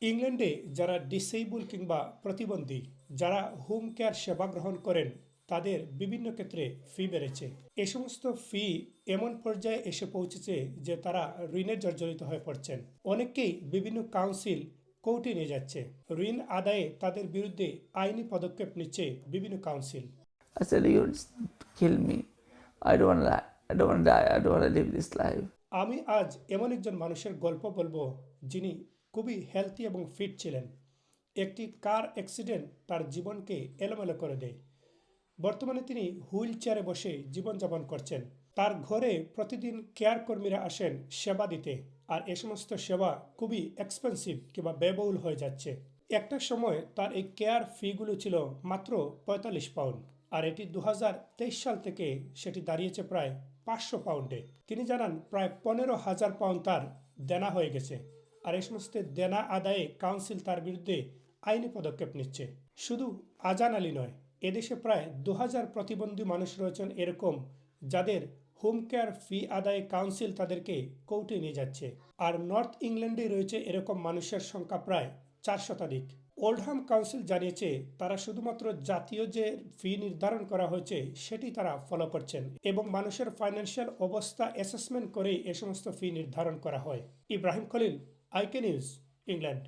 ইংল্যান্ডে যারা ডিসেবল কিংবা প্রতিবন্ধী, যারা হোম কেয়ার সেবা গ্রহণ করেন, তাদের বিভিন্ন ক্ষেত্রে ফি বেড়েছে। এ সমস্ত ফি এমন পর্যায়ে এসে পৌঁছেছে যে তারা ঋণে জর্জরিত হয়ে পড়ছেন। অনেককেই বিভিন্ন কাউন্সিল কোর্টে নিয়ে যাচ্ছে। ঋণ আদায়ে তাদের বিরুদ্ধে আইনি পদক্ষেপ নিচ্ছে বিভিন্ন council. I said, you just kill me. I don't want to die. I don't want to die. I don't want to live this life. আমি আজ এমন একজন মানুষের গল্প বলবো যিনি খুবই হেলথি এবং ফিট ছিলেন। একটি কার অ্যাক্সিডেন্ট তার জীবনকে এলোমেলো করে দেয়। বর্তমানে তিনি হুইল চেয়ারে বসে জীবনযাপন করছেন। তার ঘরে প্রতিদিন কেয়ার কর্মীরা আসেন সেবা দিতে, আর এ সমস্ত সেবা খুবই এক্সপেন্সিভ কিংবা ব্যয়বহুল হয়ে যাচ্ছে। একটা সময় তার এই কেয়ার ফিগুলো ছিল মাত্র ৪৫ পাউন্ড, আর এটি ২০২৩ সাল থেকে সেটি দাঁড়িয়েছে প্রায় ৫০০ পাউন্ডে। তিনি জানান প্রায় ১৫,০০০ পাউন্ড তার দেনা হয়ে গেছে, আর এই সমস্ত দেনা আদায়ে কাউন্সিল তার বিরুদ্ধে আইনি পদক্ষেপ নিচ্ছে। শুধু আজান আলী নয়, এদেশে প্রায় ২,০০০ প্রতিবন্ধী মানুষ রয়েছেন এরকম, যাদের হোম কেয়ার ফি আদায়ে কাউন্সিল তাদেরকে কোর্টে নিয়ে যাচ্ছে। আর নর্থ ইংল্যান্ডে রয়েছে এরকম মানুষের সংখ্যা প্রায় ৪ শতাধিক। ওল্ডহাম কাউন্সিল জানিয়েছে তারা শুধুমাত্র জাতীয় যে ফি নির্ধারণ করা হয়েছে সেটি তারা ফলো করছেন, এবং মানুষের ফাইন্যান্সিয়াল অবস্থা অ্যাসেসমেন্ট করেই এ সমস্ত ফি নির্ধারণ করা হয়। ইব্রাহিম খলিল, আইকে নিউজ, ইংল্যান্ড।